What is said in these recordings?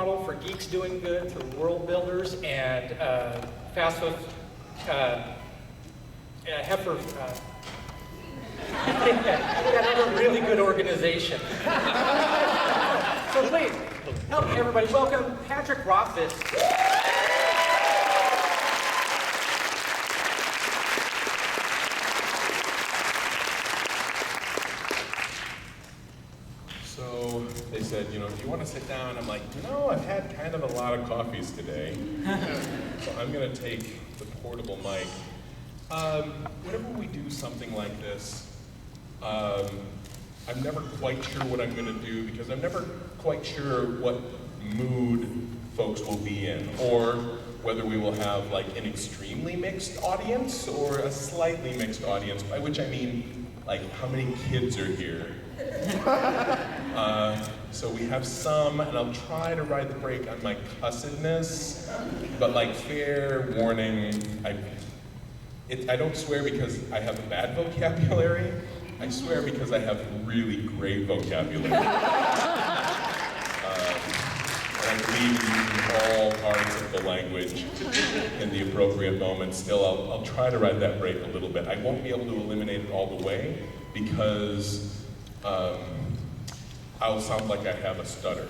model for Geeks Doing Good through World Builders and FAFSA Heifer. Another really good organization. So please, help everybody welcome Patrick Rothfuss. So they said, do you want to sit down? I'm like, I've had kind of a lot of coffees today. So I'm going to take the portable mic. Whenever we do something like this, I'm never quite sure what I'm going to do because I'm never quite sure what mood folks will be in, or whether we will have like an extremely mixed audience or a slightly mixed audience, by which I mean like how many kids are here. So we have some, and I'll try to ride the brake on my cussedness, but like fair warning, I don't swear because I have a bad vocabulary. I swear because I have really great vocabulary. And I believe in using all parts of the language in the appropriate moments. Still, I'll try to ride that brake a little bit. I won't be able to eliminate it all the way because I'll sound like I have a stutter.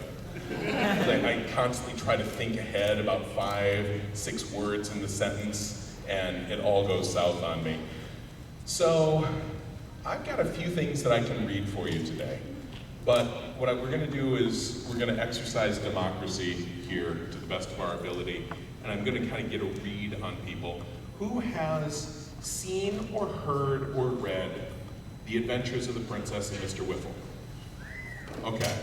I constantly try to think ahead about 5, 6 words in the sentence, and it all goes south on me. So I've got a few things that I can read for you today. But what we're going to do is we're going to exercise democracy here to the best of our ability, and I'm going to kind of get a read on people. Who has seen or heard or read The Adventures of the Princess and Mr. Whiffle? Okay.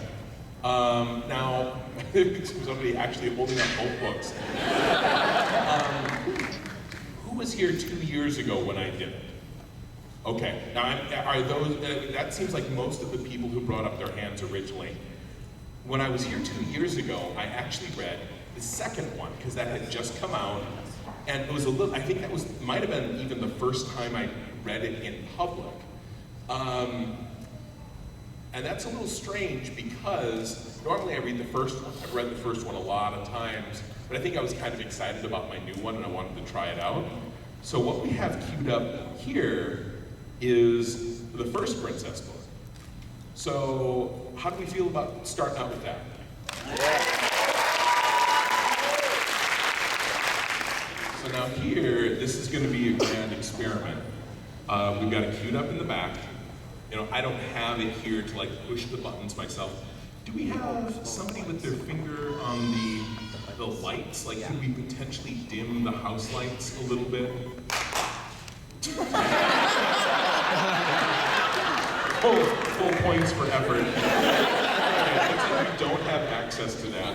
Now, somebody actually holding up both books. Who was here 2 years ago when I did it? Okay. Now, are those? That seems like most of the people who brought up their hands originally. When I was here 2 years ago, I actually read the second one because that had just come out, and it was a little. I think that might have been even the first time I read it in public. And that's a little strange because normally I read the first one. I've read the first one a lot of times, but I think I was kind of excited about my new one and I wanted to try it out. So what we have queued up here is the first Princess book. So how do we feel about starting out with that? So now here, this is going to be a grand experiment. We've got it queued up in the back. I don't have it here to like push the buttons myself. Do we have somebody with their finger on the lights? Like, could we potentially dim the house lights a little bit? Full points for effort. Okay, looks like we don't have access to that,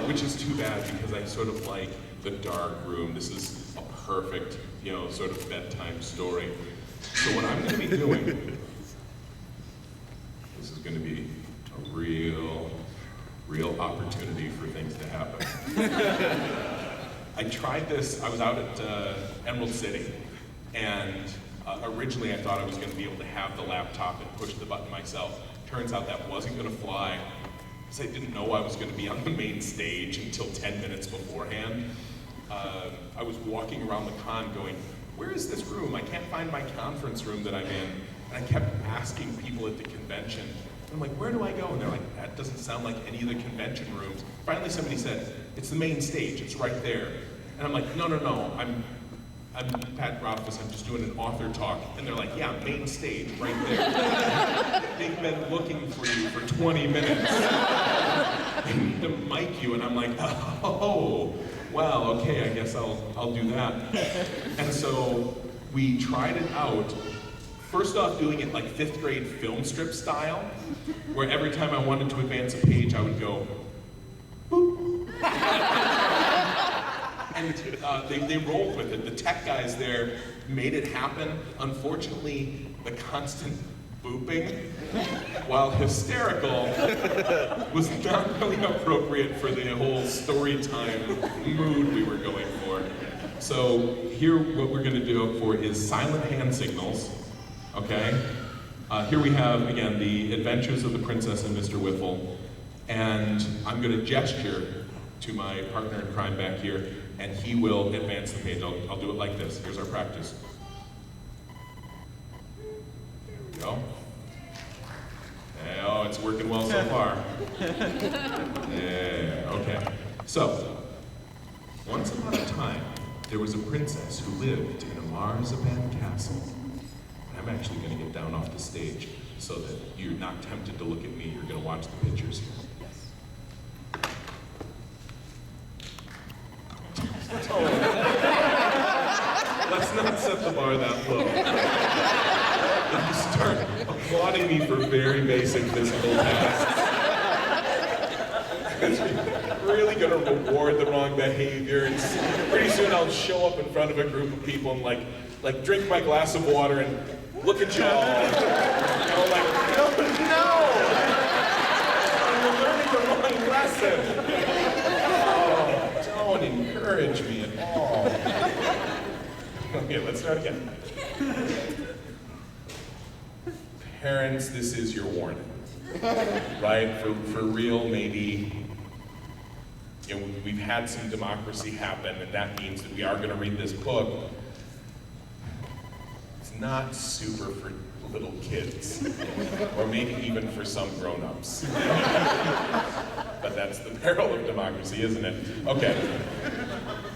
which is too bad because I sort of like the dark room. This is a perfect, sort of bedtime story. So what I'm going to be doing. This is going to be a real opportunity for things to happen. I tried this, I was out at Emerald City, and originally I thought I was going to be able to have the laptop and push the button myself. Turns out that wasn't going to fly, because I didn't know I was going to be on the main stage until 10 minutes beforehand. I was walking around the con going, where is this room? I can't find my conference room that I'm in. And I kept asking people at the convention, and I'm like, where do I go? And they're like, that doesn't sound like any of the convention rooms. Finally somebody said, it's the main stage, it's right there. And I'm like, no, I'm Pat Rothfuss, I'm just doing an author talk. And they're like, yeah, main stage, right there. They've been looking for you for 20 minutes. They need to mic you, and I'm like, oh, well, okay, I guess I'll do that. And so we tried it out. First off, doing it like 5th grade film strip style, where every time I wanted to advance a page, I would go, boop. And they rolled with it. The tech guys there made it happen. Unfortunately, the constant booping, while hysterical, was not really appropriate for the whole story time mood we were going for. So here, what we're going to do for is silent hand signals. Okay, here we have, again, The Adventures of the Princess and Mr. Whiffle. And I'm going to gesture to my partner in crime back here, and he will advance the page. I'll do it like this. Here's our practice. There we go. Oh, it's working well so far. Yeah, okay. So, once upon a time, there was a princess who lived in a marzipan castle. I'm actually going to get down off the stage so that you're not tempted to look at me. You're going to watch the pictures here. Let's not set the bar that low. If you start applauding me for very basic physical tasks, it's really going to reward the wrong behavior. It's, pretty soon I'll show up in front of a group of people and like drink my glass of water and look at y'all. You know, like, no! You're learning the wrong lesson. Don't encourage me at all. Okay, let's start again. Parents, this is your warning. Right? For real, maybe, you know, we've had some democracy happen, and that means that we are going to read this book. It's not super for little kids, or maybe even for some grown-ups. But that's the peril of democracy, isn't it? Okay.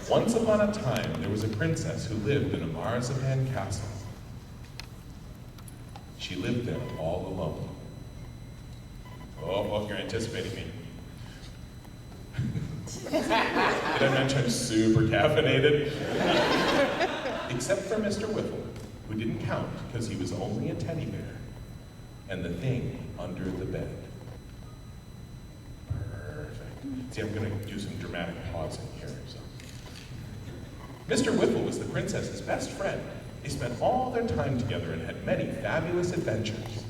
Once upon a time, there was a princess who lived in a marzipan castle. She lived there all alone. Oh, you're anticipating me. Did I mention I'm super caffeinated? Except for Mr. Whiffle, who didn't count because he was only a teddy bear, and the thing under the bed. Perfect. See, I'm going to do some dramatic pausing here. So. Mr. Whiffle was the princess's best friend. They spent all their time together and had many fabulous adventures.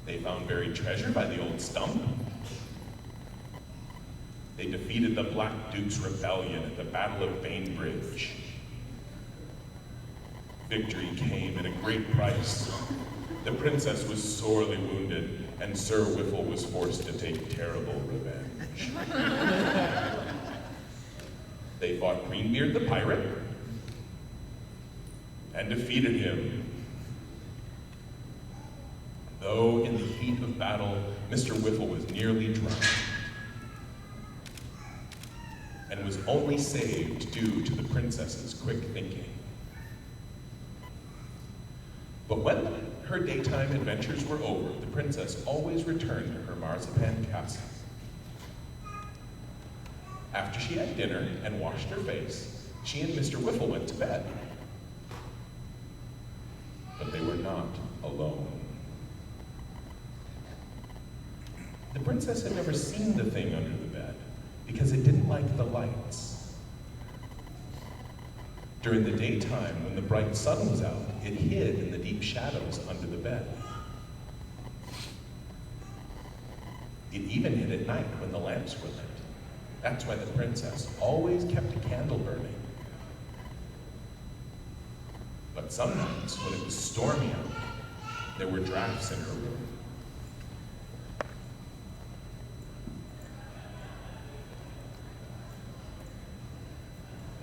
They found buried treasure by the old stump. They defeated the Black Duke's rebellion at the Battle of Bainbridge. Victory came at a great price. The princess was sorely wounded, and Sir Whiffle was forced to take terrible revenge. They fought Greenbeard the pirate, and defeated him. Though in the heat of battle, Mr. Whiffle was nearly drowned, and was only saved due to the princess's quick thinking. But when her daytime adventures were over, the princess always returned to her marzipan castle. After she had dinner and washed her face, she and Mr. Whiffle went to bed. But they were not alone. The princess had never seen the thing under the bed because it didn't like the lights. During the daytime, when the bright sun was out, it hid in the deep shadows under the bed. It even hid at night when the lamps were lit. That's why the princess always kept a candle burning. But some nights, when it was stormy out, there were drafts in her room.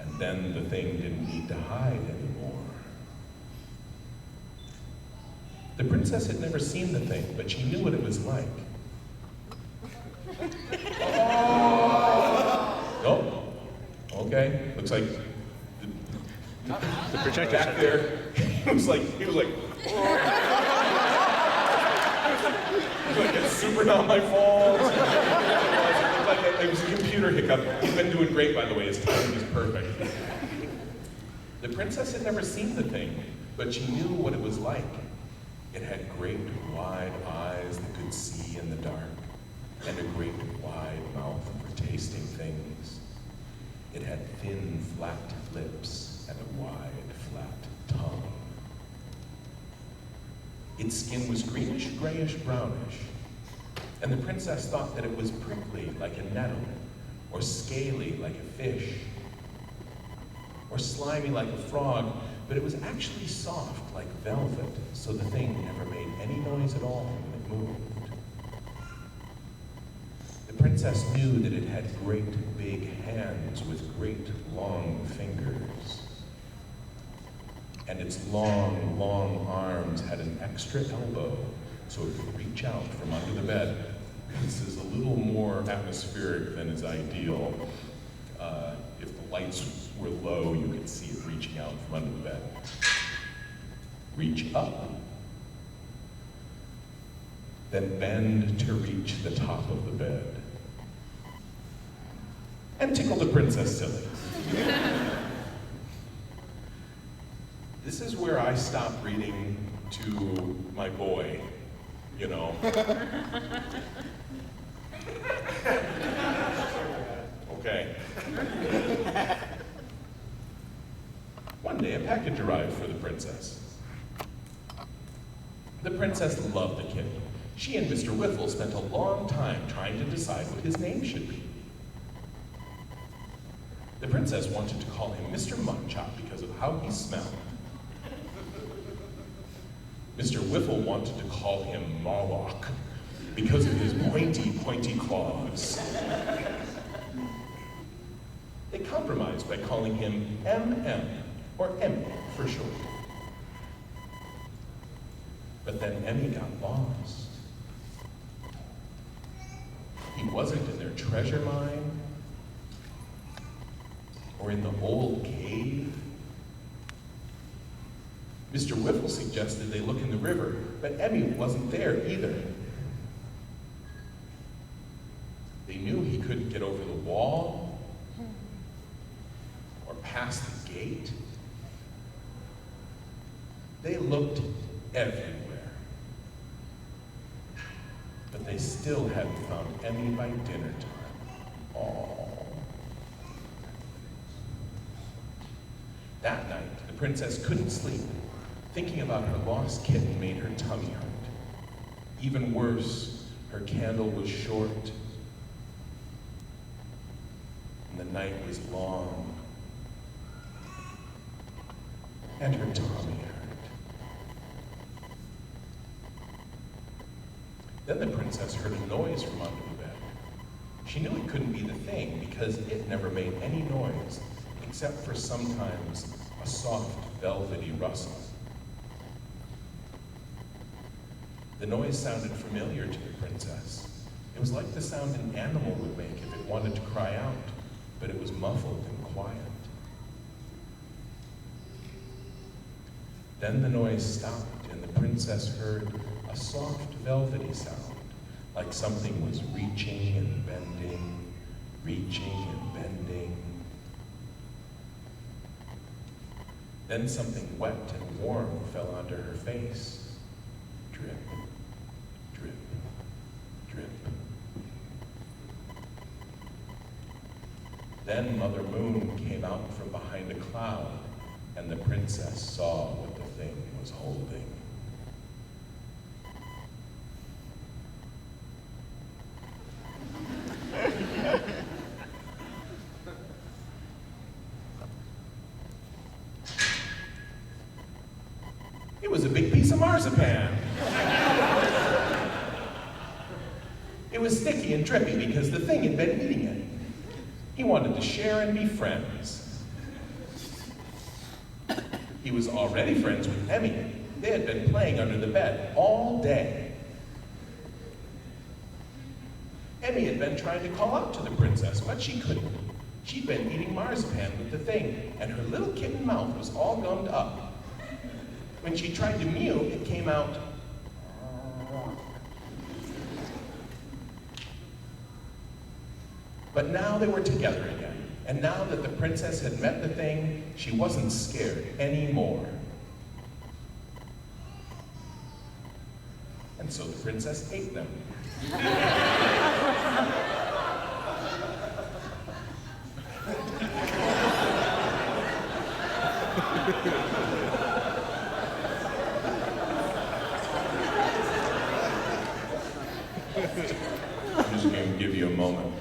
And then the thing didn't need to hide anymore. The princess had never seen the thing, but she knew what it was like. Oh, okay. Looks like The projector back there. He was like, it's super not my fault. It was a computer hiccup. He's been doing great, by the way. His timing is perfect. The princess had never seen the thing, but she knew what it was like. It had great wide eyes that could see in the dark, and a great wide mouth for tasting things. It had thin, flat lips and a wide, flat tongue. Its skin was greenish, grayish, brownish, and the princess thought that it was prickly like a nettle, or scaly like a fish, or slimy like a frog, but it was actually soft like velvet, so the thing never made any noise at all when it moved. princess knew that it had great big hands with great long fingers. And its long, long arms had an extra elbow so it could reach out from under the bed. This is a little more atmospheric than is ideal. If the lights were low, you could see it reaching out from under the bed. Reach up, then bend to reach the top of the bed. And tickle the princess silly. This is where I stop reading to my boy, you know. Okay. One day a package arrived for the princess. The princess loved the kitten. She and Mr. Whiffle spent a long time trying to decide what his name should be. The princess wanted to call him Mr. Muttonchop because of how he smelled. Mr. Whiffle wanted to call him Marlock because of his pointy, pointy claws. They compromised by calling him M.M., or Emmy for short. But then Emmy got lost. He wasn't in their treasure mine, or in the old cave. Mr. Whiffle suggested they look in the river, but Emmy wasn't there either. They knew he couldn't get over the wall, or past the gate. They looked everywhere, but they still hadn't found Emmy by dinner time. Aww. That night, the princess couldn't sleep. Thinking about her lost kitten made her tummy hurt. Even worse, her candle was short, and the night was long, and her tummy hurt. Then the princess heard a noise from under the bed. She knew it couldn't be the thing because it never made any noise, except for sometimes a soft, velvety rustle. The noise sounded familiar to the princess. It was like the sound an animal would make if it wanted to cry out, but it was muffled and quiet. Then the noise stopped, and the princess heard a soft, velvety sound, like something was reaching and bending, reaching and bending. Then something wet and warm fell onto her face. Drip, drip, drip. Then Mother Moon came out from behind a cloud, and the princess saw what the thing was holding. It was a big piece of marzipan. It was sticky and drippy because the thing had been eating it. He wanted to share and be friends. He was already friends with Emmy. They had been playing under the bed all day. Emmy had been trying to call out to the princess, but she couldn't. She'd been eating marzipan with the thing, and her little kitten mouth was all gummed up. When she tried to mew, it came out. But now they were together again, and now that the princess had met the thing, she wasn't scared anymore. And so the princess ate them. I'm just going to give you a moment.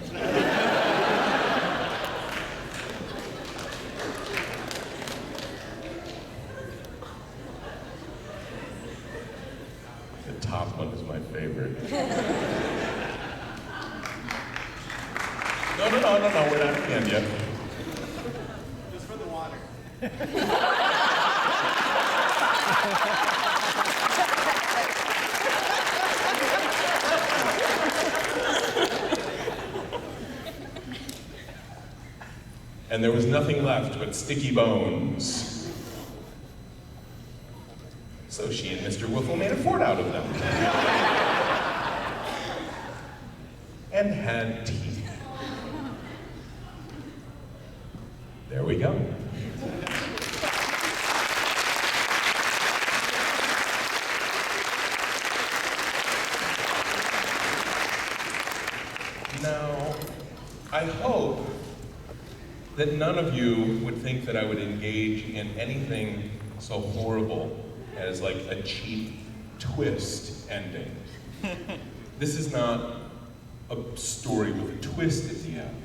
The top one is my favorite. No, we're not at the end yet. Just for the water. And there was nothing left but sticky bones. So she and Mr. Wiffle made a fort out of them. And had tea. There we go. Now, I hope that none of you would think that I would engage in anything so horrible as like a cheap twist ending. This is not a story with a twist at the end.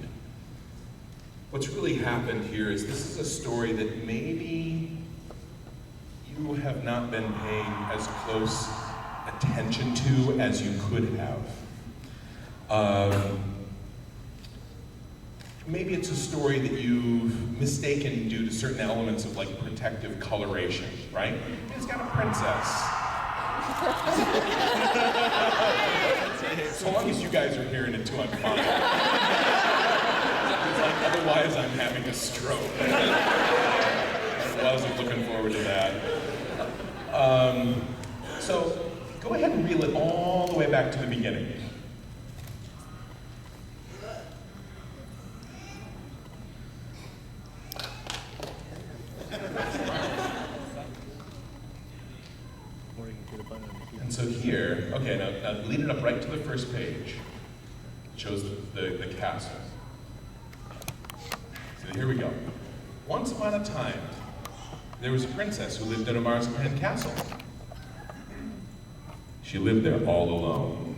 What's really happened here is this is a story that maybe you have not been paying as close attention to as you could have. Maybe it's a story that you've mistaken due to certain elements of like protective coloration, right? It's got a princess. So long as you guys are hearing it too, I'm fine. It's like, otherwise I'm having a stroke. I wasn't looking forward to that. So go ahead and reel it all the way back to the beginning. And so here, okay, now lead it up right to the first page. It shows the castle. So here we go. Once upon a time, there was a princess who lived in a marzipan castle. She lived there all alone.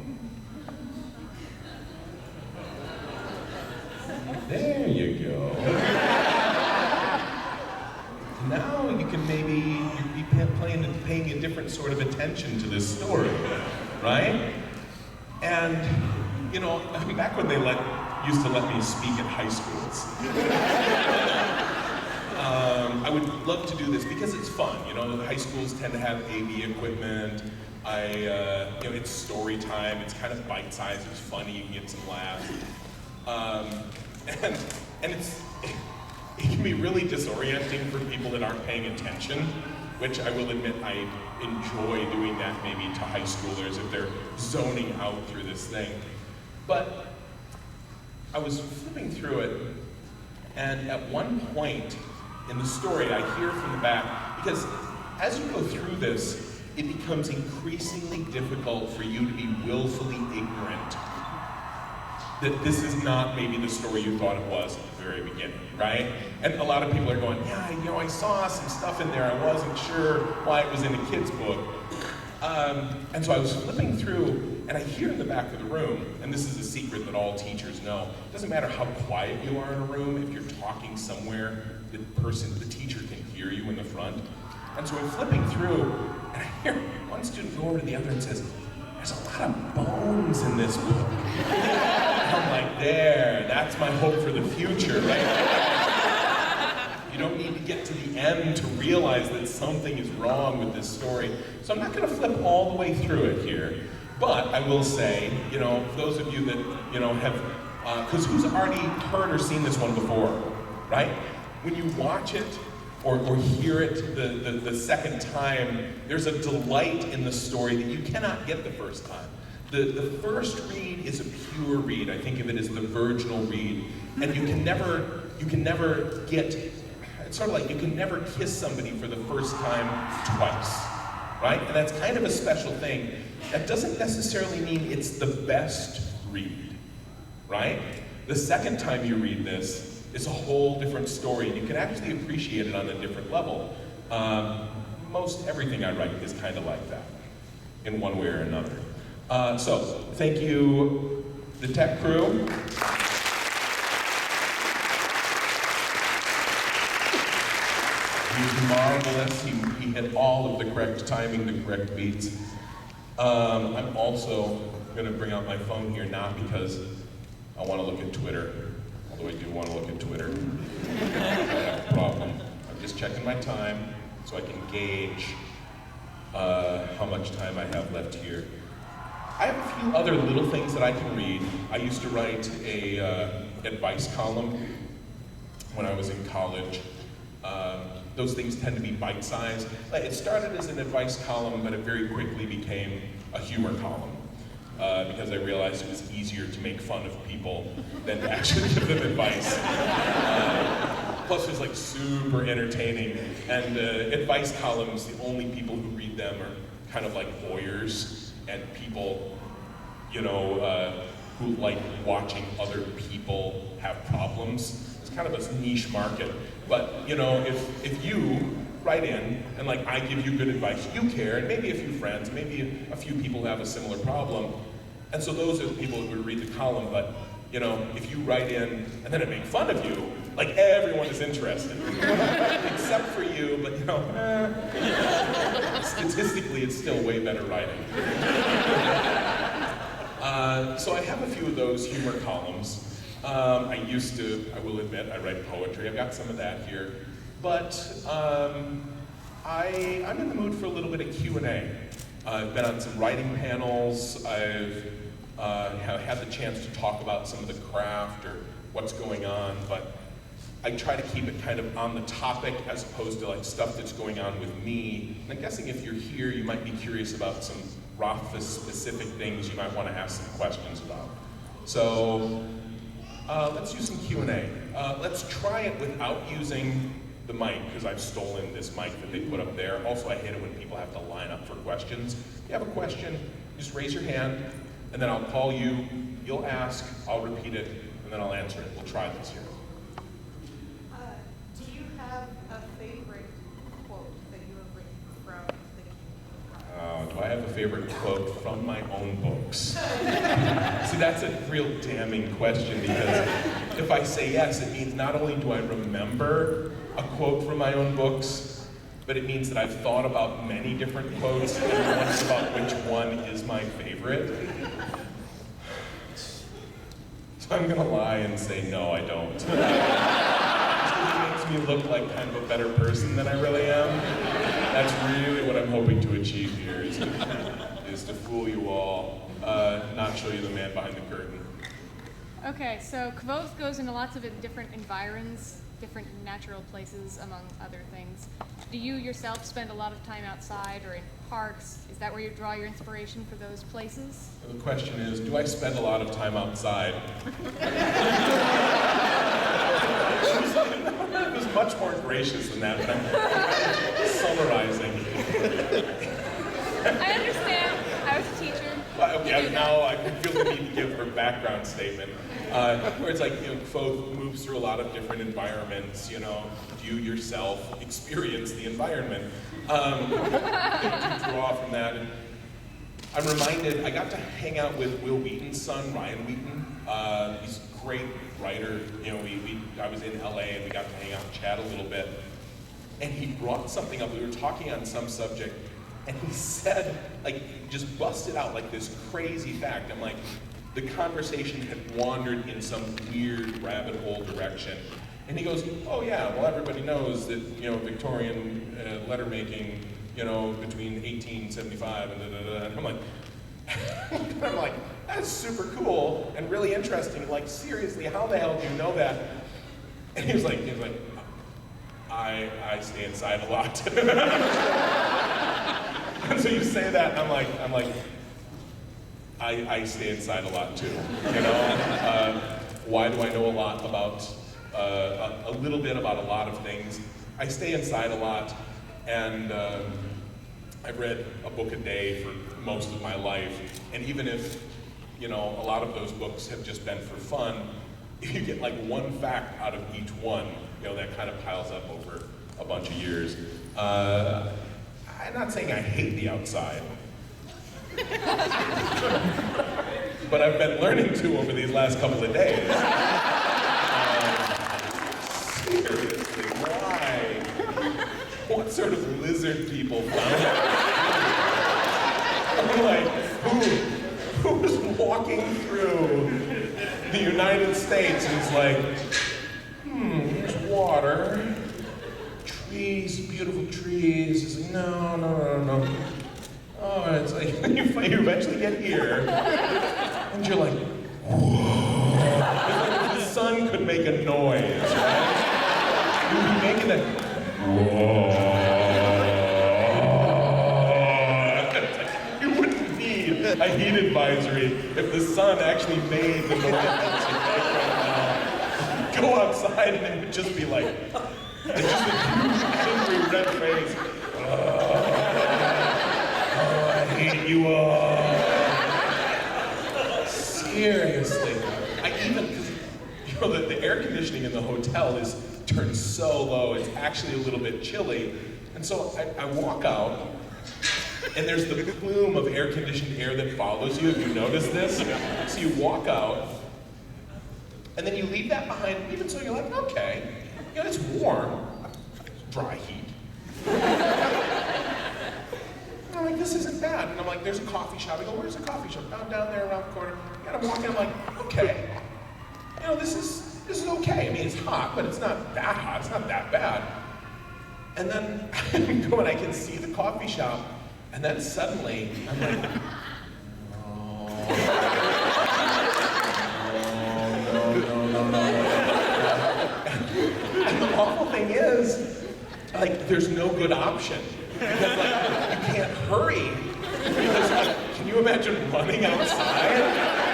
There you go. Now you can maybe be paying a different sort of attention to this story, right? And, you know, back when they used to let me speak at high schools, I would love to do this because it's fun. You know, high schools tend to have AV equipment. You know, it's story time. It's kind of bite-sized. It's funny. You can get some laughs. And it can be really disorienting for people that aren't paying attention, which I will admit I enjoy doing that maybe to high schoolers if they're zoning out through this thing. But I was flipping through it, and at one point in the story I hear from the back, because as you go through this, it becomes increasingly difficult for you to be willfully ignorant that this is not maybe the story you thought it was at the very beginning, right? And a lot of people are going, yeah, you know, I saw some stuff in there, I wasn't sure why it was in a kid's book. And so I was flipping through, and I hear in the back of the room, and this is a secret that all teachers know, it doesn't matter how quiet you are in a room, if you're talking somewhere, the teacher can hear you in the front. And so I'm flipping through, and I hear one student go over to the other and says, there's a lot of bones in this book. I'm like, that's my hope for the future, right? You don't need to get to the end to realize that something is wrong with this story. So I'm not gonna flip all the way through it here, but I will say, you know, for those of you that, you know, have, because who's already heard or seen this one before, right? When you watch it, or hear it the second time, there's a delight in the story that you cannot get the first time. The first read is a pure read. I think of it as the virginal read. And you can never get, it's sort of like you can never kiss somebody for the first time twice, right? And that's kind of a special thing. That doesn't necessarily mean it's the best read, right? The second time you read this, it's a whole different story. You can actually appreciate it on a different level. Most everything I write is kind of like that, in one way or another. So, thank you, the tech crew. He's marvelous. He hit all of the correct timing, the correct beats. I'm also going to bring out my phone here, not because I want to look at Twitter, although I do want to look at Twitter. I have a problem. I'm just checking my time so I can gauge how much time I have left here. I have a few other little things that I can read. I used to write a advice column when I was in college. Those things tend to be bite-sized. It started as an advice column, but it very quickly became a humor column because I realized it was easier to make fun of people than to actually give them advice. Plus, it was like super entertaining. And advice columns, the only people who read them are kind of like voyeurs and people, you know, who like watching other people have problems. It's kind of a niche market. But, you know, if you write in and like I give you good advice, you care, and maybe a few friends, maybe a few people have a similar problem. And so those are the people who would read the column, but you know, if you write in and then I make fun of you, like everyone is interested. Except for you, but you know, statistically it's still way better writing. So I have a few of those humor columns. I will admit, I write poetry. I've got some of that here. But I'm in the mood for a little bit of Q&A. I've been on some writing panels. Have had the chance to talk about some of the craft or what's going on, but I try to keep it kind of on the topic as opposed to like stuff that's going on with me. And I'm guessing if you're here, you might be curious about some Rothfuss specific things you might want to ask some questions about. So let's do some Q&A. Let's try it without using the mic, because I've stolen this mic that they put up there. Also, I hate it when people have to line up for questions. If you have a question, just raise your hand, and then I'll call you, you'll ask, I'll repeat it, and then I'll answer it. We'll try this here. Do you have a favorite quote that you have written from the Kingkiller? Do I have a favorite quote from my own books? See, that's a real damning question, because if I say yes, it means not only do I remember a quote from my own books, but it means that I've thought about many different quotes and once about which one is my favorite. So I'm gonna lie and say no, I don't. It makes me look like kind of a better person than I really am. That's really what I'm hoping to achieve here, is to fool you all, not show you the man behind the curtain. Okay, so Kvothe goes into lots of different environs, different natural places, among other things. Do you yourself spend a lot of time outside or in parks? Is that where you draw your inspiration for those places? The question is, do I spend a lot of time outside? It was much more gracious than that, but I'm summarizing. I understand. I was a teacher. Okay, now I feel the need to give her background statement. Where it's like, you know, Kvothe moves through a lot of different environments, you know, you yourself experience the environment. To draw from that. And I'm reminded, I got to hang out with Will Wheaton's son, Ryan Wheaton. He's a great writer. You know, I was in LA and we got to hang out and chat a little bit. And he brought something up. We were talking on some subject, and he said, like, just busted out like this crazy fact. I'm like, the conversation had wandered in some weird rabbit hole direction. And he goes, oh yeah, well everybody knows that, you know, Victorian letter making, you know, between 1875 and da-da-da. And I'm like, that's super cool and really interesting. Like, seriously, how the hell do you know that? And he was like, I stay inside a lot. And so you say that, and I'm like, I stay inside a lot too, you know? Why do I know a lot about, a little bit about a lot of things? I stay inside a lot, and I've read a book a day for most of my life, and even if, you know, a lot of those books have just been for fun, if you get like one fact out of each one, you know, that kind of piles up over a bunch of years. I'm not saying I hate the outside, but I've been learning to over these last couple of days. Seriously, why? What sort of lizard people found it? I'm like, who's walking through the United States is like, here's water, trees, beautiful trees. It's like, no. Oh, it's like, you eventually get here, and you're like, whoa. It's like if the sun could make a noise, right? You'd be making that, whoa. You wouldn't need a heat advisory if the sun actually made the noise that you make right now. Go outside and it would just be like, it's just a huge angry red face. I hate you all. Seriously. I even, because the air conditioning in the hotel is turned so low, it's actually a little bit chilly. And so I walk out, and there's the plume of air-conditioned air that follows you. Have you noticed this? So you walk out, and then you leave that behind, even so you're like, okay, it's warm, dry heat. And I'm like, this isn't bad. And I'm like, there's a coffee shop. I go, where's the coffee shop? Down there around the corner. And I'm walking, I'm like, okay. This is okay. I mean, it's hot, but it's not that hot. It's not that bad. And then I go and I can see the coffee shop, and then suddenly I'm like, no. And the awful thing is, like, there's no good option. Because, like, you can't hurry. Because, like, can you imagine running outside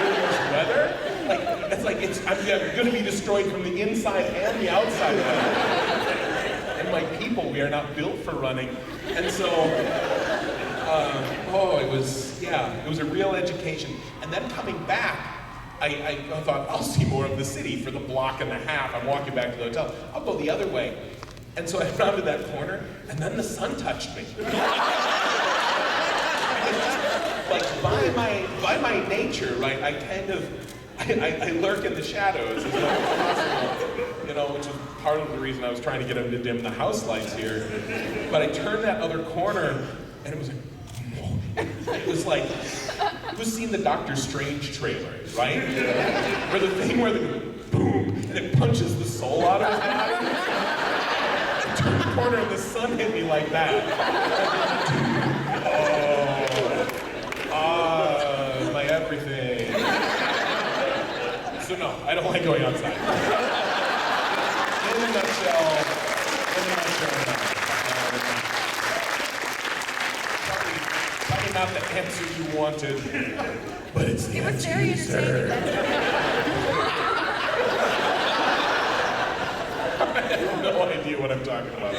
in this weather? Like, it's like, I'm gonna be destroyed from the inside and the outside. And my people, we are not built for running. And so, it was a real education. And then coming back, I thought, I'll see more of the city for the block and a half. I'm walking back to the hotel. I'll go the other way. And so I rounded that corner, and then the sun touched me. Like, by my nature, right, I lurk in the shadows as much as possible, which is part of the reason I was trying to get him to dim the house lights here. But I turned that other corner, and it was like, it was seeing the Doctor Strange trailer, right? Where the thing where the boom, and it punches the soul out of his body. I turned the corner, and the sun hit me like that. My everything. So no, I don't like going outside. In a nutshell, probably not the answer you wanted, but it's the answer very you deserve. I have no idea what I'm talking about.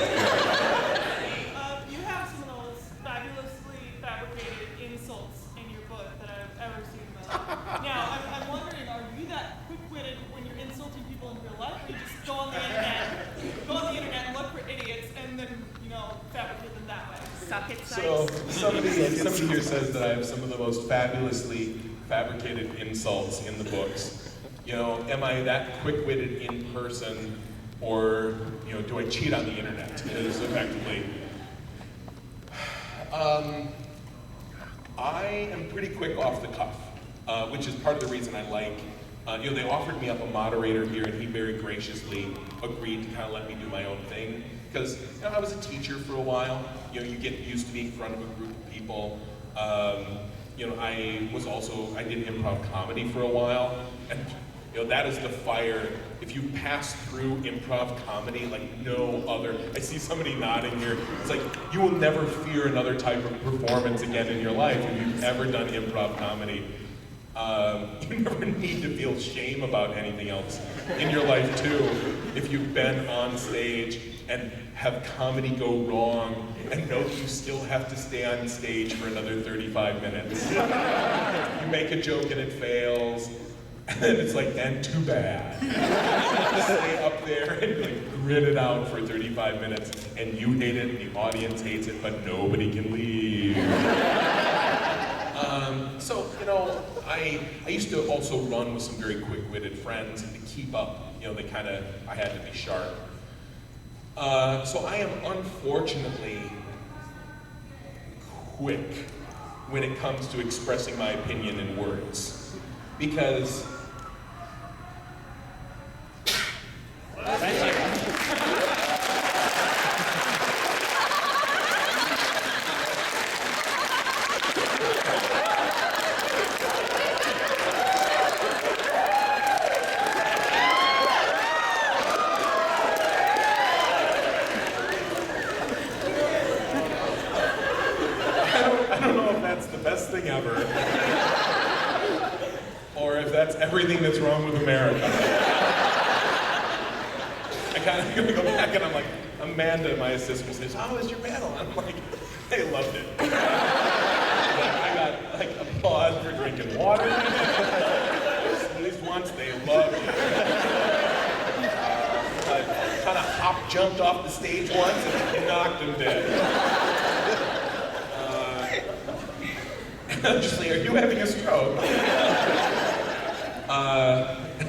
You have some of the most fabulously fabricated insults in your book that I've ever seen. Now, I'm wondering, are you that quick-witted when you're insulting people in real life, or you just go on the internet and look for idiots and then, fabricate them that way? Suck it, So somebody here says that I have some of the most fabulously fabricated insults in the books. Am I that quick-witted in person, or do I cheat on the internet? Is effectively. I am pretty quick off the cuff, which is part of the reason I like. They offered me up a moderator here, and he very graciously agreed to kind of let me do my own thing. Because I was a teacher for a while. You get used to being in front of a group of people. I did improv comedy for a while, and that is the fire. If you pass through improv comedy like no other, I see somebody nodding here. It's like you will never fear another type of performance again in your life if you've ever done improv comedy. You never need to feel shame about anything else in your life too. If you've been on stage and have comedy go wrong and know that you still have to stay on stage for another 35 minutes. You make a joke and it fails, and then it's like, and too bad. Stay up there and grit it out for 35 minutes, and you hate it, and the audience hates it, but nobody can leave. I used to also run with some very quick-witted friends, and to keep up, I had to be sharp. So I am unfortunately quick when it comes to expressing my opinion in words. Because That's everything that's wrong with America. I kind of go back and I'm like, Amanda, my assistant, says, "How was your panel?" I'm like, "They loved it." I got like applause for drinking water. At least once they loved it. I kind of jumped off the stage once and knocked him dead. I'm just like, "Are you having a stroke?"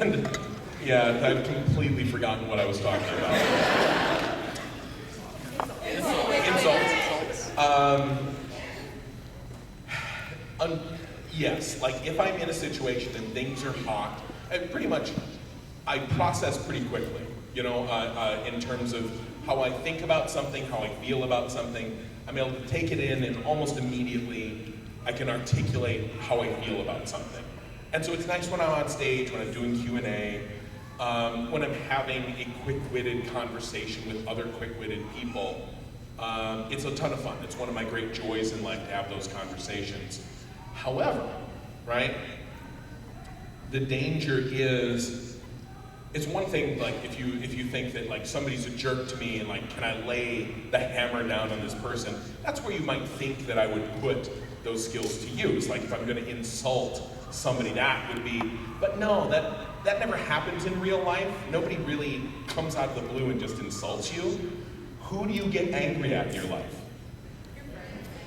And yeah, I've completely forgotten what I was talking about. Insults. Yes, like if I'm in a situation and things are hot, I process pretty quickly, you know, in terms of how I think about something, how I feel about something. I'm able to take it in and almost immediately I can articulate how I feel about something. And so it's nice when I'm on stage, when I'm doing Q&A, when I'm having a quick-witted conversation with other quick-witted people. It's a ton of fun. It's one of my great joys in life to have those conversations. However, right, the danger is, it's one thing like if you think that like somebody's a jerk to me and like, can I lay the hammer down on this person? That's where you might think that I would put those skills to use. Like if I'm gonna insult somebody, that would be, but no, that never happens in real life. Nobody really comes out of the blue and just insults you. Who do you get angry at in your life?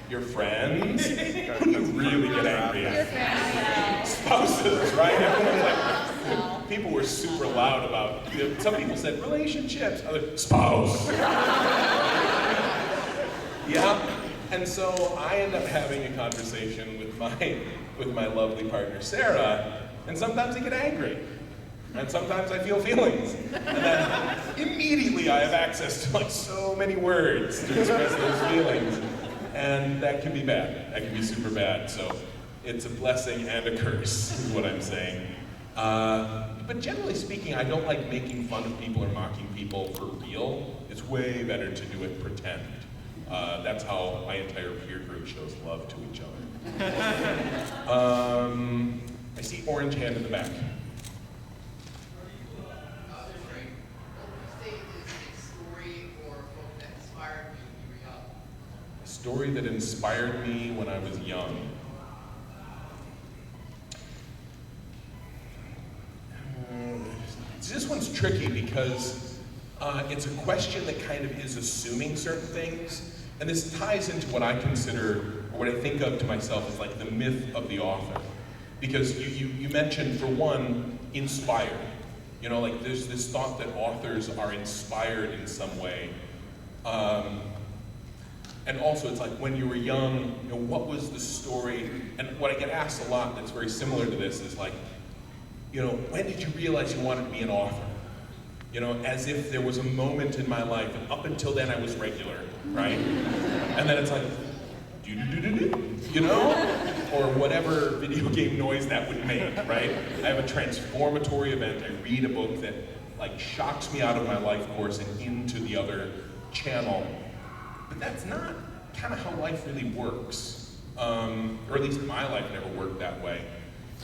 Your friends? Who do you really get angry at? Spouses, right? Everyone's like, people were super loud about, some people said relationships, other spouse. Yeah, and so I end up having a conversation with my lovely partner Sarah, and sometimes I get angry. And sometimes I feel feelings. And then immediately I have access to like so many words to express those feelings. And that can be bad. That can be super bad. So it's a blessing and a curse, is what I'm saying. But generally speaking, I don't like making fun of people or mocking people for real. It's way better to do it pretend. That's how my entire peer group shows love to each other. I see orange hand in the back. Story that inspired me when I was young. This one's tricky because it's a question that kind of is assuming certain things, and this ties into what I consider, or what I think of to myself as like the myth of the author. Because you mentioned, for one, inspired. You know, like there's this thought that authors are inspired in some way. And also, it's like when you were young, you know, what was the story? And what I get asked a lot that's very similar to this is like, you know, when did you realize you wanted to be an author? You know, as if there was a moment in my life, and up until then I was regular, right? And then it's like, do-do-do-do-do, you know? Or whatever video game noise that would make, right? I have a transformatory event, I read a book that like shocks me out of my life course and into the other channel. But that's not kind of how life really works. Or at least my life never worked that way.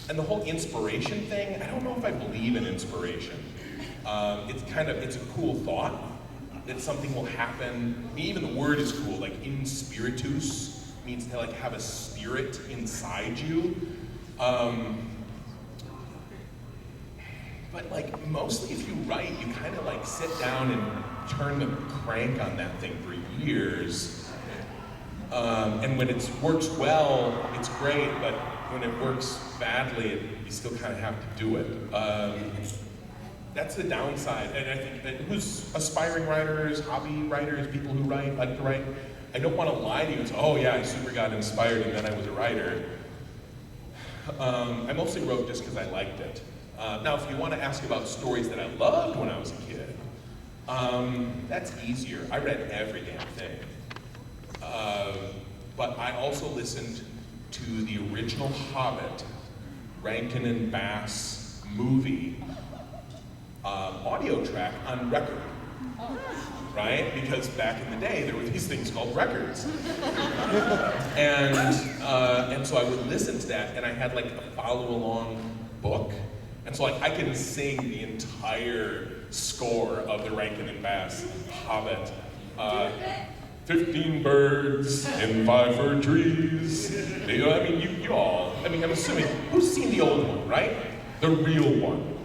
And the whole inspiration thing, I don't know if I believe in inspiration. It's a cool thought that something will happen. I mean, even the word is cool, like in spiritus means to like have a spirit inside you. But like mostly if you write, you kind of like sit down and turn the crank on that thing for years. And when it works well, it's great, but when it works badly, you still kind of have to do it. That's the downside. And I think that who's aspiring writers, hobby writers, people who like to write, I don't want to lie to you and say, oh yeah, I super got inspired and then I was a writer. I mostly wrote just because I liked it. Now, if you want to ask about stories that I loved when I was a kid, that's easier. I read every damn thing. But I also listened to the original Hobbit, Rankin and Bass movie, audio track on record. Right? Because back in the day, there were these things called records. And so I would listen to that, and I had like a follow-along book, And so like I can sing the entire score of the Rankin and Bass Hobbit. 15 birds in 5 fir trees. You know, I mean, you all, I mean, I'm assuming, who's seen the old one, right? The real one.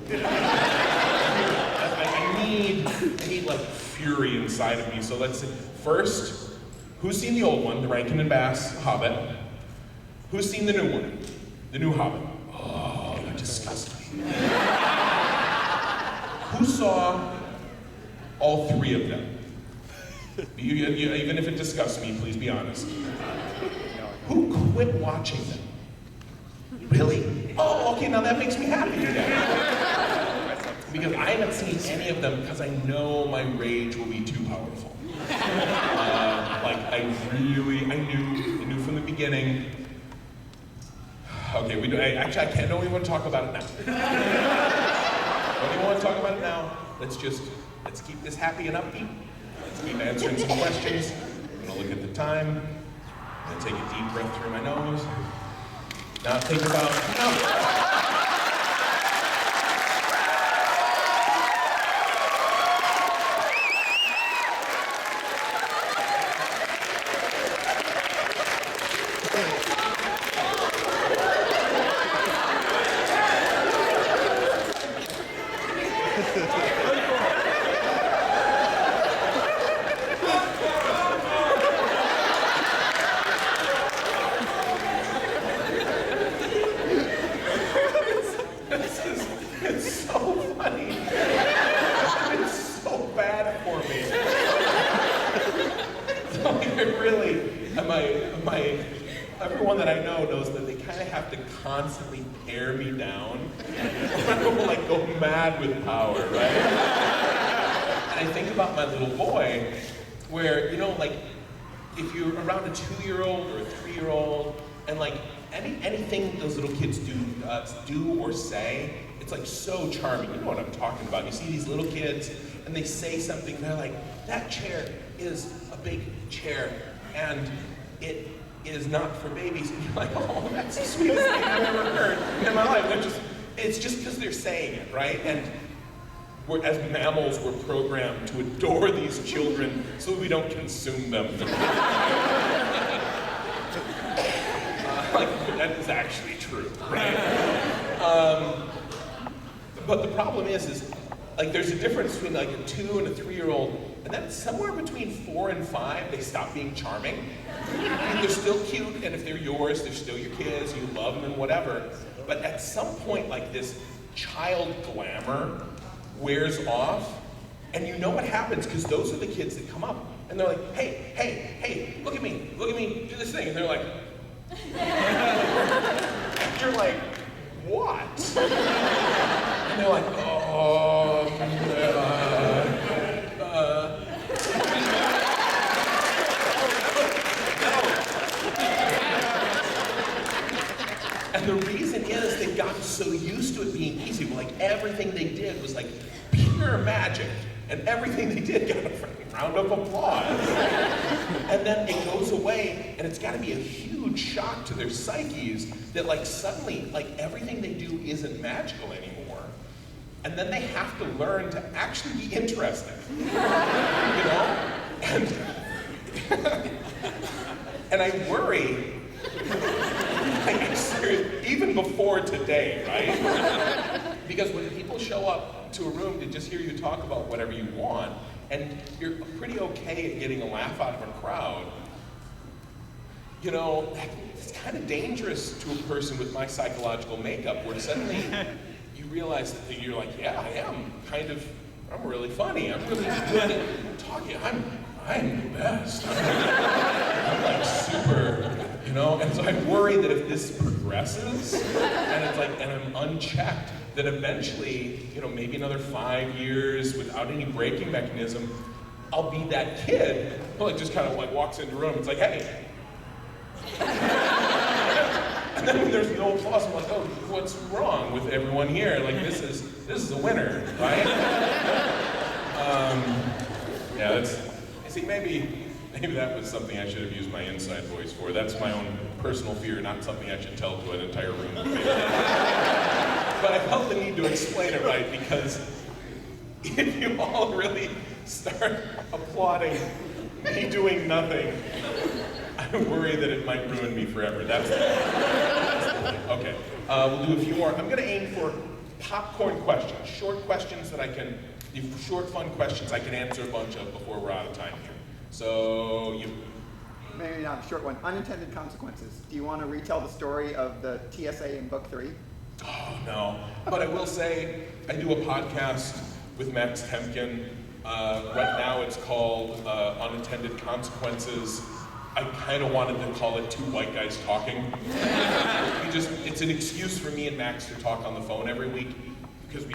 I need like fury inside of me, so let's see. First, who's seen the old one, the Rankin and Bass Hobbit? Who's seen the new one? The new Hobbit? Oh, you disgust me. Who saw all 3 of them? Even if it disgusts me, please be honest. Who quit watching them? Really? Oh, okay, now that makes me happy again. Because I haven't seen any of them because I know my rage will be too powerful. I knew from the beginning. Okay, I don't even want to talk about it now. Don't even want to talk about it now. Let's keep this happy and upbeat. Let's keep answering some questions. I'm gonna look at the time. I'm gonna take a deep breath through my nose. Now think about, it's so funny. It's so bad for me. Everyone that I know knows that they kind of have to constantly tear me down. I will like go mad with power, right? And I think about my little boy, where, you know, like, if you're around a 2-year-old or a 3-year-old, and like anything those little kids do or say, it's like so charming. You know what I'm talking about. You see these little kids, and they say something, and they're like, that chair is a big chair, and it is not for babies. And you're like, oh, that's the sweetest thing I've ever heard in my life. It's just because they're saying it, right? And as mammals, we're programmed to adore these children so we don't consume them. That is actually true, right? But the problem is like there's a difference between like a 2 and a 3-year-old, and then somewhere between 4 and 5, they stop being charming. I mean, they're still cute, and if they're yours, they're still your kids, you love them and whatever. But at some point, like this child glamour wears off, and you know what happens, because those are the kids that come up, and they're like, hey, look at me, do this thing, and they're like, and you're like, what? And they're like, And the reason is they've gotten so used to it being easy. Like everything they did was like pure magic. And everything they did got a freaking round of applause. And then it goes away, and it's gotta be a huge shock to their psyches that like suddenly, like everything they do isn't magical anymore. And then they have to learn to actually be interesting. You know? And I worry, like, even before today, right? Because when people show up to a room to just hear you talk about whatever you want, and you're pretty okay at getting a laugh out of a crowd, you know, it's kind of dangerous to a person with my psychological makeup, where suddenly you realize that you're like, yeah, I'm really funny, I'm really good at talking, I'm the best. I'm like super, you know, and so I worry that if this progresses, and it's like, and I'm unchecked, that eventually, you know, maybe another 5 years without any braking mechanism, I'll be that kid who like just kind of like walks into a room, it's like, hey. And then when there's no applause, I'm like, oh, what's wrong with everyone here? Like this is a winner, right? Yeah, see, maybe that was something I should have used my inside voice for. That's my own personal fear, not something I should tell to an entire room of people. But I felt the need to explain it right, because if you all really start applauding me doing nothing, I worry that it might ruin me forever. That's okay. We'll do a few more. I'm going to aim for popcorn questions, short questions that I can, short fun questions I can answer a bunch of before we're out of time here. So you. Maybe not a short one. Unintended consequences. Do you want to retell the story of the TSA in book 3? Oh no, but I will say I do a podcast with Max Temkin. Right now it's called Unintended Consequences. I kind of wanted to call it Two White Guys Talking. It's an excuse for me and Max to talk on the phone every week, because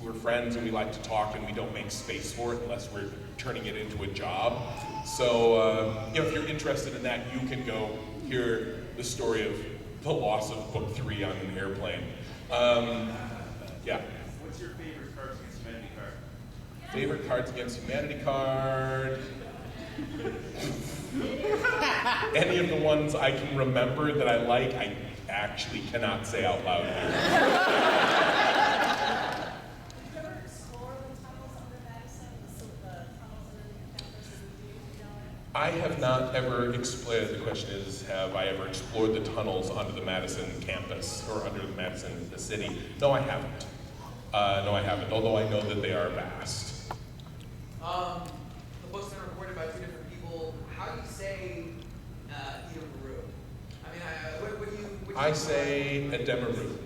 we're friends and we like to talk and we don't make space for it unless we're turning it into a job. So if you're interested in that, you can go hear the story of the loss of book 3 on an airplane. Yeah. What's your favorite Cards Against Humanity card? Favorite Cards Against Humanity card? Any of the ones I can remember that I like, I actually cannot say out loud here. Did you ever explore the tunnels under Madison, the tunnels underneath the campus, or do you know it? I have not ever explored, the question is, have I ever explored the tunnels under the Madison campus, or under the Madison the city? No, I haven't. Although I know that they are vast. The book's been reported by 2 different people. How do you say Edomaru? I mean, what do you... I say Edemaru.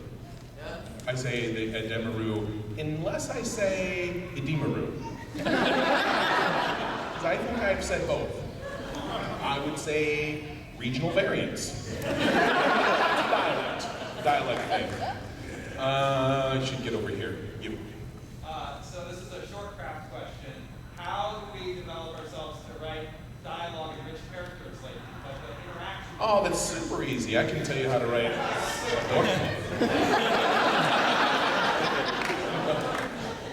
Yeah? I say the Edemaru, unless I say Edemaru. Because I think I've said both. I would say regional variants. Dialect thing. I should get over here. You. So this is a short craft question. How do we develop ourselves to write dialogue and rich characters, like the interaction? Oh, that's super easy. I can tell you how to write.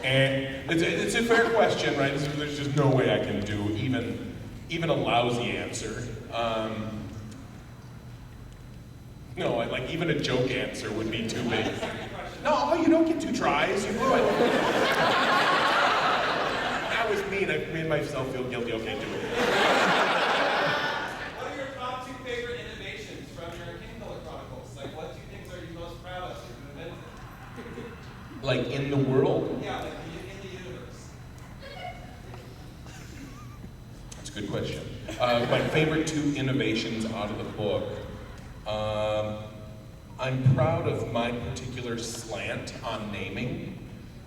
And it's a fair question, right? There's just no way I can do even a lousy answer. No, like even a joke answer would be too big. No, you don't get 2 tries. You blew it. That was mean. I made myself feel guilty. Okay, do it. What are your top 2 favorite innovations from your Kingkiller Chronicles? Like, what 2 things are you most proud of to have invented? Like in the world? Yeah, like in the universe. That's a good question. My favorite 2 innovations out of the book. I'm proud of my particular slant on naming,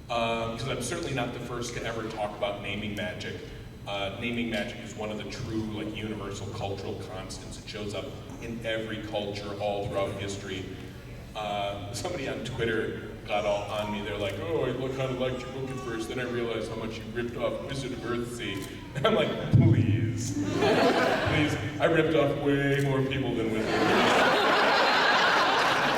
because I'm certainly not the first to ever talk about naming magic. Naming magic is one of the true, like, universal cultural constants. It shows up in every culture all throughout history. Somebody on Twitter got all on me. They're like, "Oh, I kind of liked your book at first, then I realized how much you ripped off Wizard of Earthsea." And I'm like, please, please. I ripped off way more people than Wizard of Earthsea.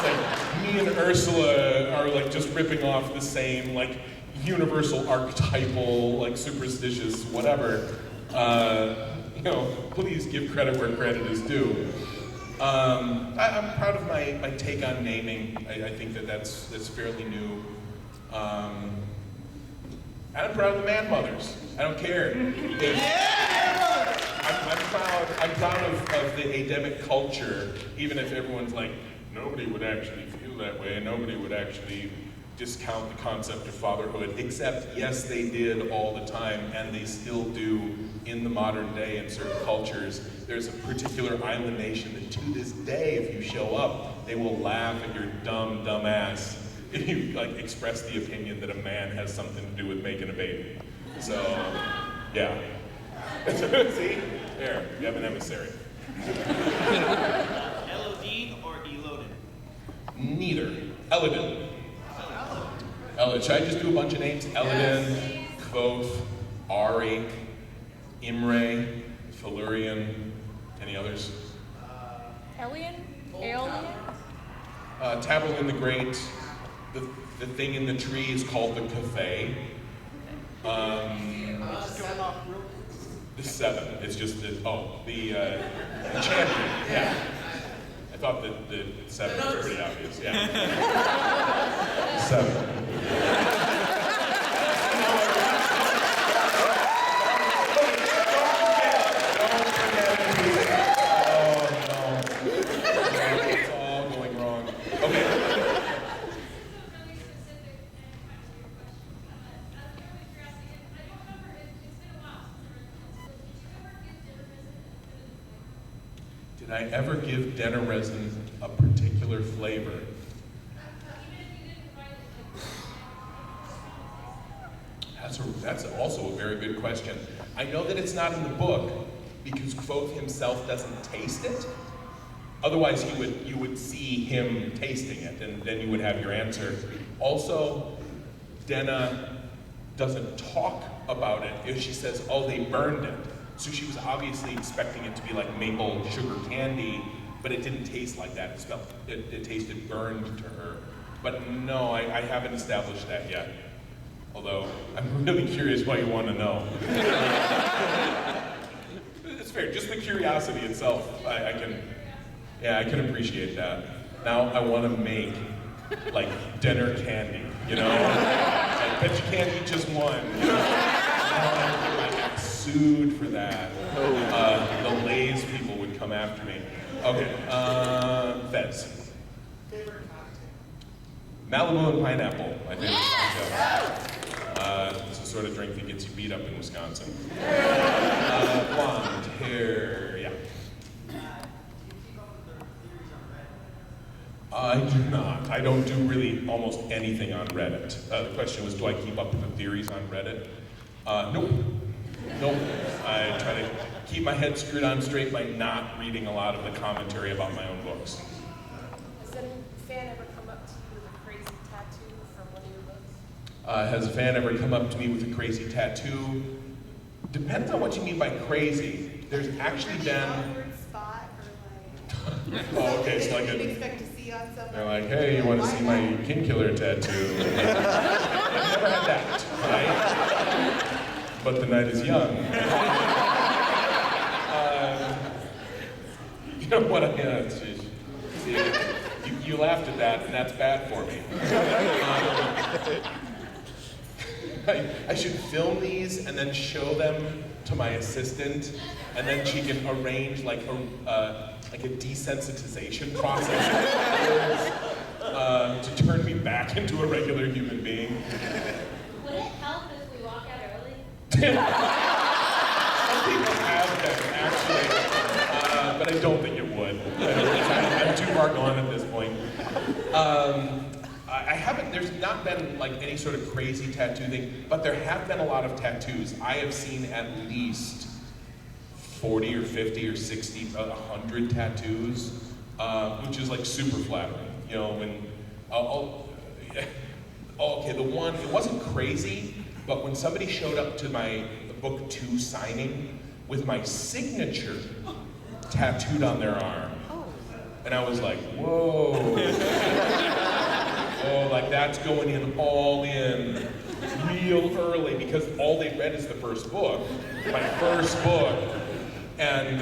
Like, me and Ursula are like just ripping off the same like universal archetypal, like superstitious whatever. Please give credit where credit is due. I'm proud of my take on naming. I think that's fairly new. And I'm proud of the man mothers. I don't care. I'm proud of the Ademic culture, even if everyone's like, nobody would actually feel that way, nobody would actually discount the concept of fatherhood, except yes, they did all the time, and they still do in the modern day in certain cultures. There's a particular island nation that to this day, if you show up, they will laugh at your dumb ass if you like express the opinion that a man has something to do with making a baby. So, yeah. See? There, you have an emissary. Elodine or Elodin? Neither. Elodin. Should I just do a bunch of names? Elodin, Kvothe, Ari, Imre, Felurian, any others? Alien? Alien? Taborlin the Great. The thing in the tree is called the Cafe. The 7. It's just the champion. Yeah. thought that the 7 was pretty obvious, yeah. 7. It's all going wrong. Okay. Did I ever give dinner resin a particular flavor? That's also a very good question. I know that it's not in the book because Kvothe himself doesn't taste it. Otherwise, you would see him tasting it, and then you would have your answer. Also, Denna doesn't talk about it. If she says, "Oh, they burned it," so she was obviously expecting it to be like maple sugar candy, but it didn't taste like that. It tasted burned to her. But no, I haven't established that yet. Although I'm really curious why you want to know. It's fair. Just the curiosity itself, I can appreciate that. Now I want to make like dinner candy, you know? I bet you can't eat just one, you know? Now I get sued for that. The Lay's people would come after me. Okay, Fez. Favorite cocktail? Malibu and pineapple, my favorite cocktail. It's the sort of drink that gets you beat up in Wisconsin. Blonde hair, yeah. I do not. I don't do really almost anything on Reddit. The question was, do I keep up with the theories on Reddit? Nope. Nope. I try to keep my head screwed on straight by not reading a lot of the commentary about my own books. Has any fan ever come up to you with a crazy tattoo from one of your books? Has a fan ever come up to me with a crazy tattoo? Depends on what you mean by crazy. There's actually been... Awkward spot or like... Oh, okay, so like you a... expect to see on somebody. They're like, hey, you want to see my Kingkiller tattoo? I've never had that, right? But the night is young. You know what? You laughed at that, and that's bad for me. I should film these and then show them to my assistant, and then she can arrange like a desensitization process to turn me back into a regular human being. Would it help if we walk out early? Some people have been, actually, but I don't think it would. I'm too far gone at this point. There's not been like any sort of crazy tattoo thing, but there have been a lot of tattoos. I have seen at least 40 or 50 or 60, 100 tattoos, which is like super flattering. You know, when, okay, the one, it wasn't crazy, but when somebody showed up to my book 2 signing with my signature tattooed on their arm, and I was like, whoa. Oh, like that's going in all in real early because all they read is the first book, my first book. And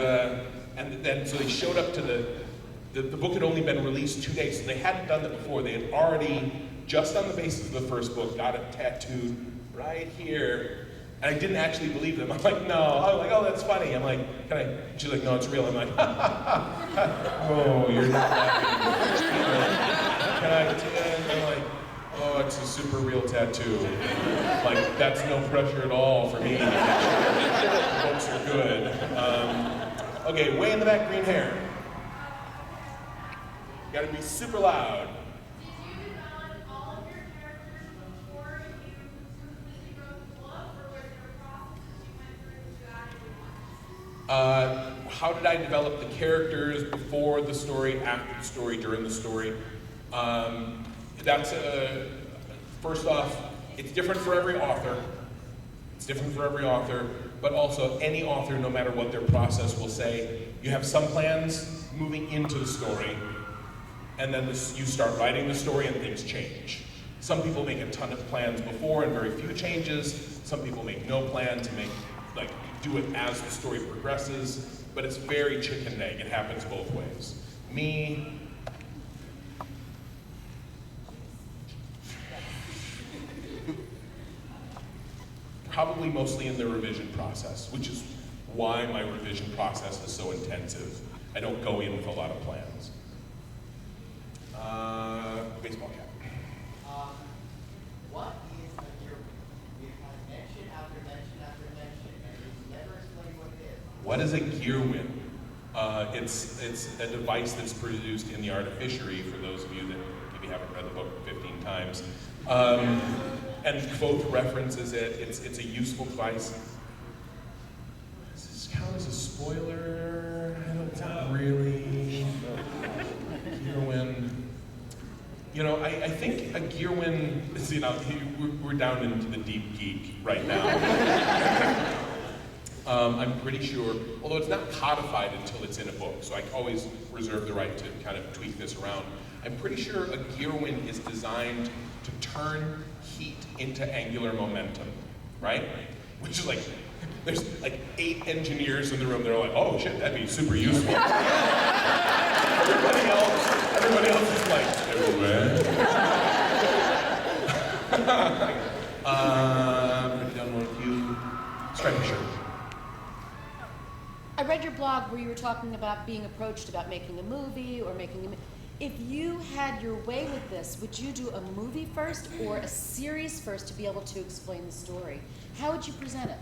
then so they showed up to the book had only been released 2 days, so they hadn't done that before. They had already, just on the basis of the first book, got it tattooed right here. And I didn't actually believe them. I'm like, no. I was like, oh, that's funny. I'm like, can I? She's like, no, it's real. I'm like, ha, ha, ha. Oh, you're not laughing. Can I? And I'm like, oh, it's a super real tattoo. Like, that's no pressure at all for me. The books are good. Okay, way in the back, green hair. Gotta be super loud. Did you develop all of your characters before you completely wrote the book, or was there a process you went through to add in one? How did I develop the characters before the story, after the story, during the story? First off, it's different for every author. It's different for every author, but also any author, no matter what their process, will say, you have some plans moving into the story, and then you start writing the story and things change. Some people make a ton of plans before and very few changes. Some people make no plans and do it as the story progresses, but it's very chicken and egg. It happens both ways. Me, probably mostly in the revision process, which is why my revision process is so intensive. I don't go in with a lot of plans. Baseball cap. What is a gear win? We've had mention after mention after mention, and we've never explained what it is. What is a gear win? It's a device that's produced in the artificiary, for those of you that maybe haven't read the book 15 times. And Quoth references it. It's a useful device. Does this count as a spoiler? I don't not really. Gear win. You know, I think a gear win is, you know, we're down into the deep geek right now. I'm pretty sure, although it's not codified until it's in a book, so I always reserve the right to kind of tweak this around. I'm pretty sure a gear win is designed to turn heat into angular momentum, right? Which is like, there's like 8 engineers in the room that are like, oh shit, that'd be super useful. Everybody else is like, done with you. Striped shirt. I read your blog where you were talking about being approached about making a movie or if you had your way with this, would you do a movie first or a series first to be able to explain the story? How would you present it?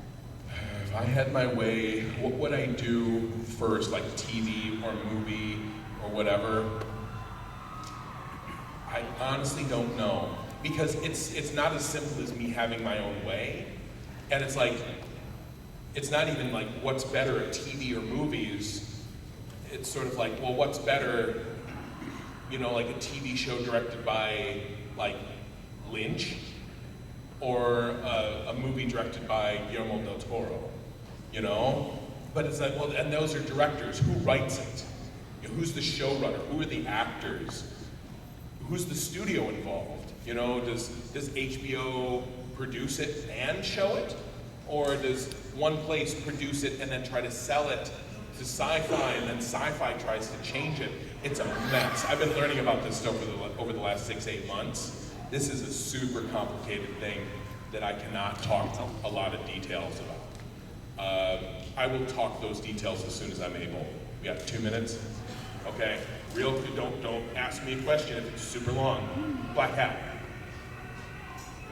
If I had my way, what would I do first, like TV or movie or whatever? I honestly don't know, because it's not as simple as me having my own way, and it's like, it's not even like what's better, TV or movies. It's sort of like, well, what's better, you know, like a TV show directed by like Lynch, or a movie directed by Guillermo del Toro, you know? But it's like, well, and those are directors. Who writes it? You know, who's the showrunner? Who are the actors? Who's the studio involved? You know, does HBO produce it and show it? Or does one place produce it and then try to sell it to sci-fi, and then sci-fi tries to change it? It's a mess. I've been learning about this stuff over the last 6-8 months. This is a super complicated thing that I cannot talk a lot of details about. I will talk those details as soon as I'm able. We got 2 minutes? Okay. Don't ask me a question if it's super long. Black hat.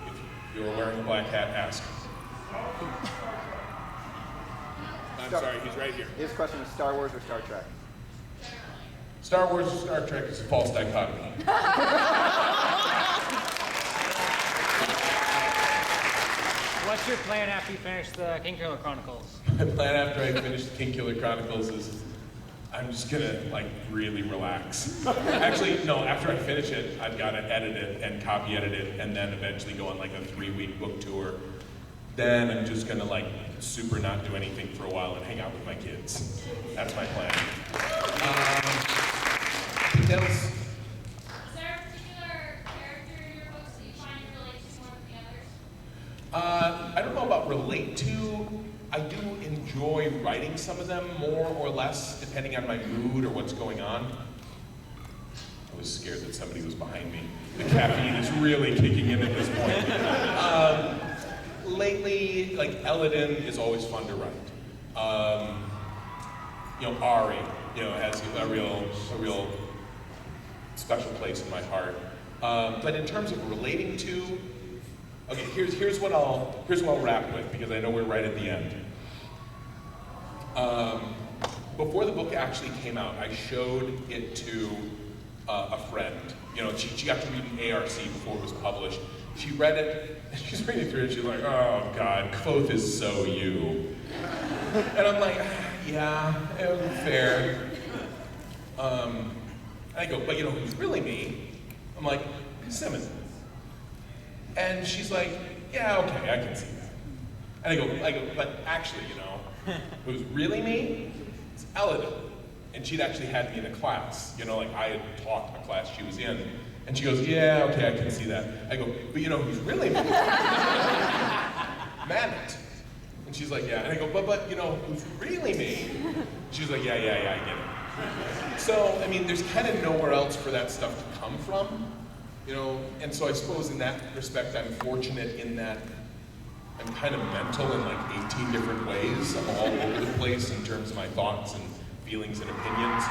If you're wearing a black hat, ask. I'm sorry, he's right here. His question is Star Wars or Star Trek? Star Wars or Star Trek is a false dichotomy. What's your plan after you finish the Kingkiller Chronicles? My plan after I finish the Kingkiller Chronicles is I'm just gonna like really relax. Actually, no, after I finish it, I've gotta edit it and copy edit it and then eventually go on like a 3-week book tour. Then I'm just gonna like super not do anything for a while and hang out with my kids. That's my plan. Details? Is there a particular character in your books that you find you relate to more than the others? I don't know about relate to. I do enjoy writing some of them more or less, depending on my mood or what's going on. I was scared that somebody was behind me. The caffeine is really kicking in at this point. Lately, like Eladin is always fun to write. You know, Ari, you know, has a real special place in my heart. But in terms of relating to, okay, here's what I'll wrap with, because I know we're right at the end. Before the book actually came out, I showed it to a friend. You know, she got to read an ARC before it was published. She read it, and she's reading through it, and she's like, oh God, Quoth is so you. And I'm like, yeah, it would be fair. I go, but you know who's really me? I'm like, Simmons. And she's like, yeah, okay, I can see that. And I go, but actually, you know, who's really me? It's Eladin. And she'd actually had me in a class, you know, like I had taught a class she was in. And she goes, yeah, okay, I can see that. I go, but you know who's really me? Manet. And she's like, yeah. And I go, but you know who's really me? She's like, yeah, I get it. So, I mean, there's kind of nowhere else for that stuff to come from, you know, and so I suppose in that respect I'm fortunate in that I'm kind of mental in like 18 different ways. I'm all over the place in terms of my thoughts and feelings and opinions.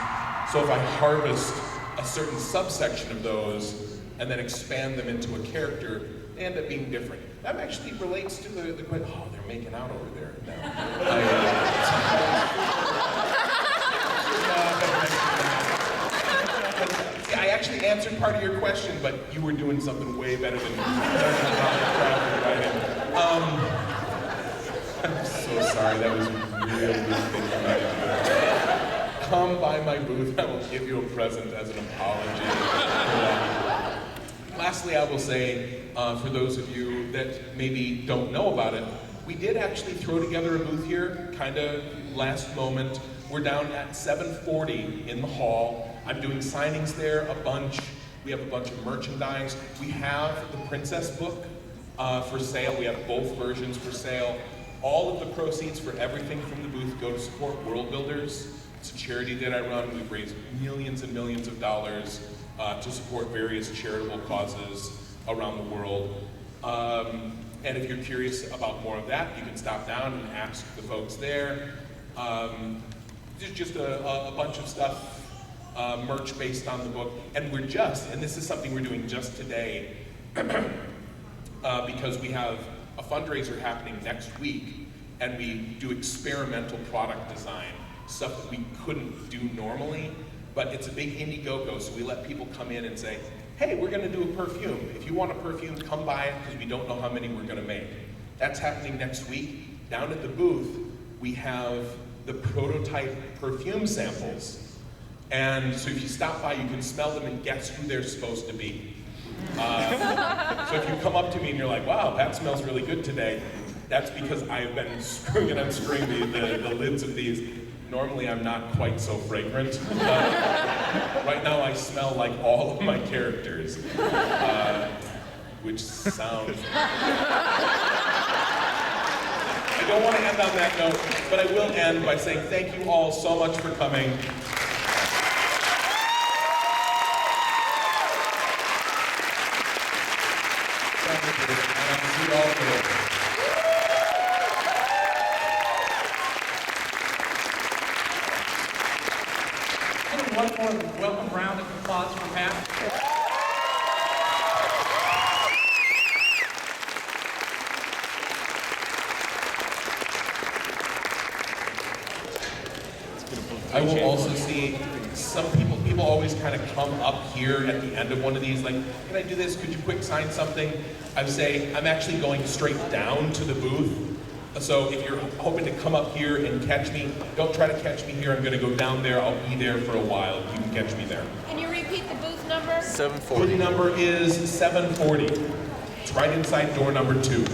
So if I harvest a certain subsection of those and then expand them into a character, they end up being different. That actually relates to the question, oh, they're making out over there I actually answered part of your question, but you were doing something way better than me. I'm so sorry, that was really good. Come by my booth, I will give you a present as an apology. Lastly, I will say, for those of you that maybe don't know about it, we did actually throw together a booth here, kind of last moment. We're down at 740 in the hall. I'm doing signings there, a bunch. We have a bunch of merchandise. We have the Princess book for sale. We have both versions for sale. All of the proceeds for everything from the booth go to support World Builders. It's a charity that I run. We've raised millions and millions of dollars to support various charitable causes around the world. And if you're curious about more of that, you can stop down and ask the folks there. There's just a bunch of stuff, merch based on the book. And we're just, and this is something we're doing just today, because we have a fundraiser happening next week, and we do experimental product design, stuff that we couldn't do normally, but it's a big Indiegogo, so we let people come in and say, hey, we're gonna do a perfume. If you want a perfume, come buy it, because we don't know how many we're gonna make. That's happening next week. Down at the booth, we have the prototype perfume samples. And so if you stop by, you can smell them and guess who they're supposed to be. So if you come up to me and you're like, wow, that smells really good today, that's because I have been screwing and unscrewing the lids of these. Normally I'm not quite so fragrant. Right now I smell like all of my characters, which sounds... I don't want to end on that note, but I will end by saying thank you all so much for coming. One more welcome round of applause for Matt. I will also see some people always kind of come up here at the end of one of these, like, can I do this? Could you quick sign something? I say, I'm actually going straight down to the booth. So if you're hoping to come up here and catch me, don't try to catch me here. I'm going to go down there. I'll be there for a while. You can catch me there. Can you repeat the booth number? 740. Booth number is 740. It's right inside door number 2.